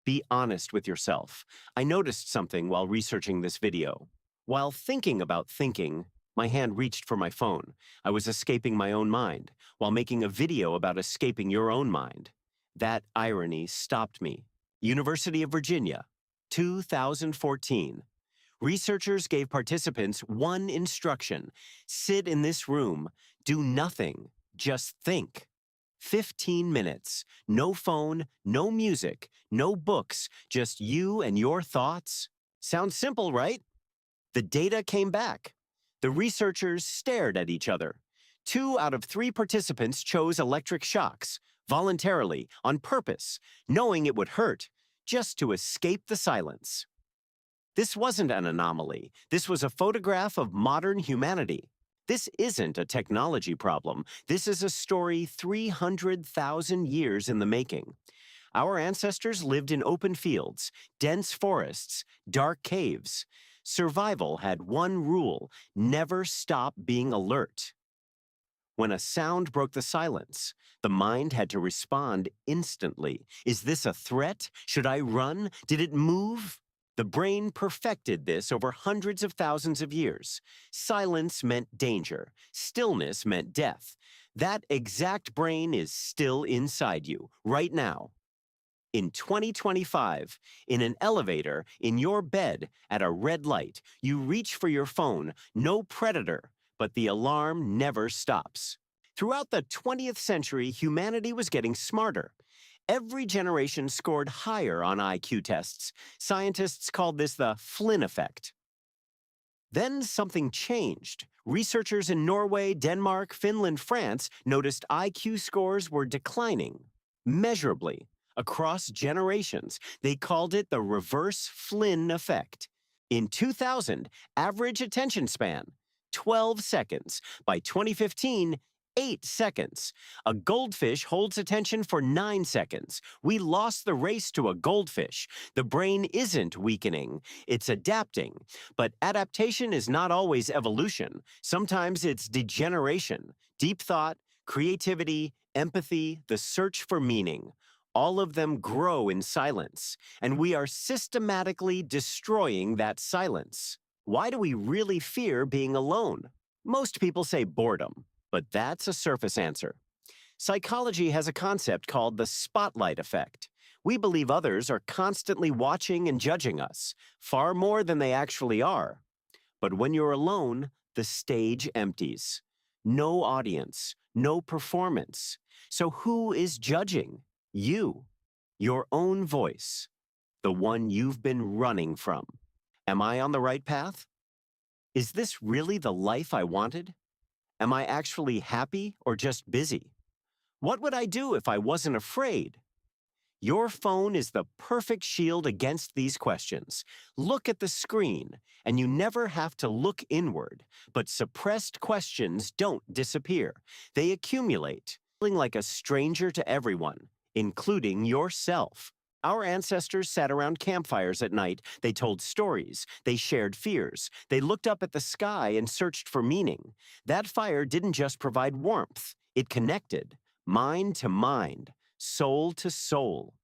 Be honest with yourself. I noticed something while researching this video. While thinking about thinking, my hand reached for my phone. I was escaping my own mind, while making a video about escaping your own mind. That irony stopped me. University of Virginia, 2014. Researchers gave participants one instruction: sit in this room, do nothing, just think. 15 minutes, no phone, no music, no books, just you and your thoughts. Sounds simple, right? The data came back. The researchers stared at each other. 2 out of 3 participants chose electric shocks, voluntarily, on purpose, knowing it would hurt, just to escape the silence. This wasn't an anomaly. This was a photograph of modern humanity. This isn't a technology problem. This is a story 300,000 years in the making. Our ancestors lived in open fields, dense forests, dark caves. Survival had one rule: never stop being alert. When a sound broke the silence, the mind had to respond instantly. Is this a threat? Should I run? Did it move? The brain perfected this over hundreds of thousands of years. Silence meant danger. Stillness meant death. That exact brain is still inside you, right now. In 2025, in an elevator, in your bed, at a red light, you reach for your phone. No predator, but the alarm never stops. Throughout the 20th century, humanity was getting smarter. Every generation scored higher on IQ tests. Scientists called this the Flynn Effect. Then something changed. Researchers in Norway, Denmark, Finland, France noticed IQ scores were declining, measurably, across generations. They called it the Reverse Flynn Effect. In 2000, average attention span, 12 seconds. By 2015, 8 seconds. A goldfish holds attention for 9 seconds. We lost the race to a goldfish. The brain isn't weakening, it's adapting. But adaptation is not always evolution. Sometimes it's degeneration. Deep thought, creativity, empathy, the search for meaning. All of them grow in silence, and we are systematically destroying that silence. Why do we really fear being alone? Most people say boredom. But that's a surface answer. Psychology has a concept called the spotlight effect. We believe others are constantly watching and judging us, far more than they actually are. But when you're alone, the stage empties. No audience, no performance. So who is judging? You. Your own voice. The one you've been running from. Am I on the right path? Is this really the life I wanted? Am I actually happy or just busy? What would I do if I wasn't afraid? Your phone is the perfect shield against these questions. Look at the screen, and you never have to look inward. But suppressed questions don't disappear. They accumulate, feeling like a stranger to everyone, including yourself. Our ancestors sat around campfires at night. They told stories. They shared fears. They looked up at the sky and searched for meaning. That fire didn't just provide warmth. It connected, mind to mind, soul to soul.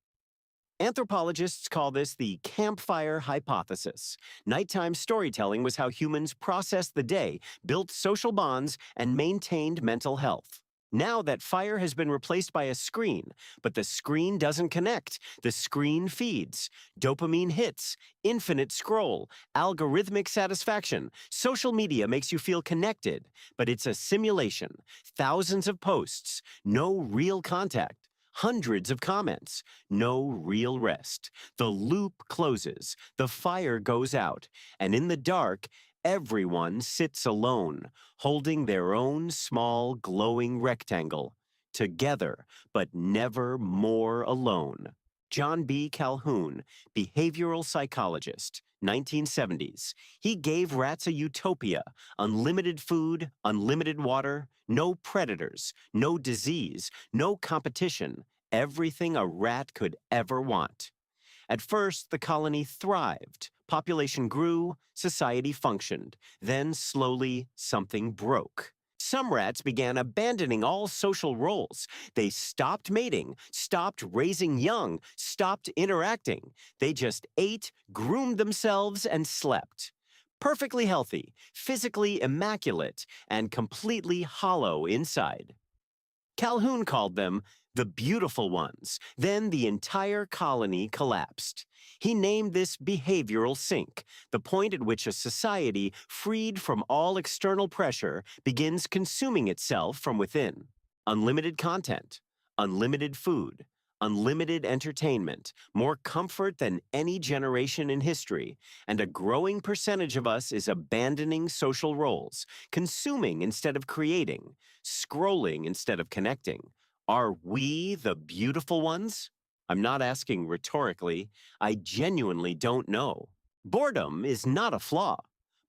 Anthropologists call this the campfire hypothesis. Nighttime storytelling was how humans processed the day, built social bonds, and maintained mental health. Now that fire has been replaced by a screen, but the screen doesn't connect. The screen feeds. Dopamine hits, infinite scroll, algorithmic satisfaction. Social media makes you feel connected, but it's a simulation. Thousands of posts, no real contact. Hundreds of comments, no real rest. The loop closes, the fire goes out, and in the dark, everyone sits alone, holding their own small, glowing rectangle, together, but never more alone. John B. Calhoun, behavioral psychologist, 1970s. He gave rats a utopia: unlimited food, unlimited water, no predators, no disease, no competition, everything a rat could ever want. At first, the colony thrived. Population grew, society functioned. Then, slowly, something broke. Some rats began abandoning all social roles. They stopped mating, stopped raising young, stopped interacting. They just ate, groomed themselves, and slept. Perfectly healthy, physically immaculate, and completely hollow inside. Calhoun called them the beautiful ones. Then the entire colony collapsed. He named this behavioral sink, the point at which a society freed from all external pressure begins consuming itself from within. Unlimited content, unlimited food, unlimited entertainment, more comfort than any generation in history, and a growing percentage of us is abandoning social roles, consuming instead of creating, scrolling instead of connecting. Are we the beautiful ones? I'm not asking rhetorically. I genuinely don't know. Boredom is not a flaw.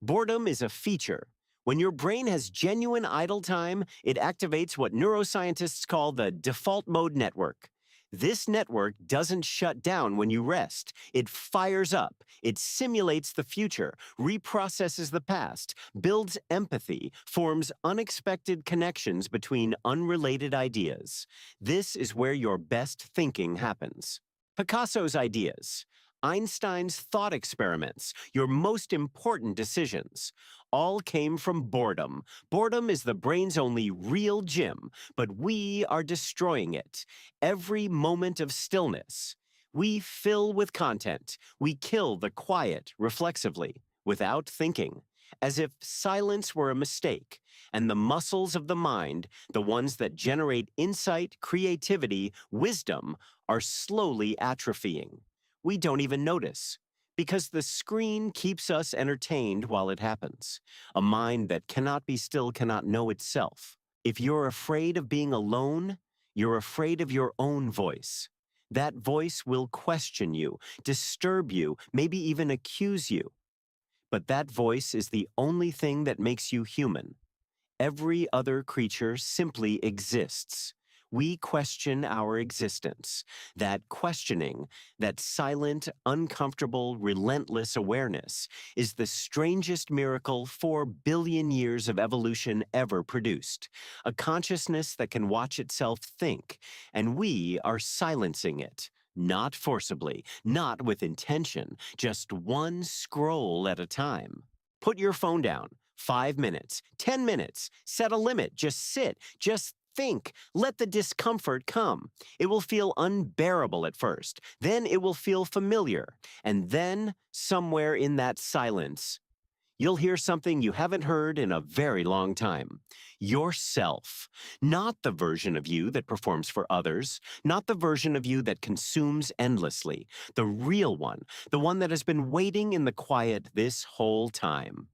Boredom is a feature. When your brain has genuine idle time, it activates what neuroscientists call the default mode network. This network doesn't shut down when you rest. It fires up. It simulates the future, reprocesses the past, builds empathy, forms unexpected connections between unrelated ideas. This is where your best thinking happens. Picasso's ideas, Einstein's thought experiments, your most important decisions, all came from boredom. Boredom is the brain's only real gym, but we are destroying it. Every moment of stillness, we fill with content. We kill the quiet reflexively, without thinking, as if silence were a mistake, and the muscles of the mind, the ones that generate insight, creativity, wisdom, are slowly atrophying. We don't even notice, because the screen keeps us entertained while it happens. A mind that cannot be still cannot know itself. If you're afraid of being alone, you're afraid of your own voice. That voice will question you, disturb you, maybe even accuse you. But that voice is the only thing that makes you human. Every other creature simply exists. We question our existence. That questioning, that silent, uncomfortable, relentless awareness is the strangest miracle 4 billion years of evolution ever produced. A consciousness that can watch itself think, and we are silencing it. Not forcibly, not with intention, just one scroll at a time. Put your phone down. 5 minutes, 10 minutes, set a limit, just sit, just think, let the discomfort come. It will feel unbearable at first, then it will feel familiar, and then, somewhere in that silence, you'll hear something you haven't heard in a very long time. Yourself. Not the version of you that performs for others, not the version of you that consumes endlessly, the real one, the one that has been waiting in the quiet this whole time.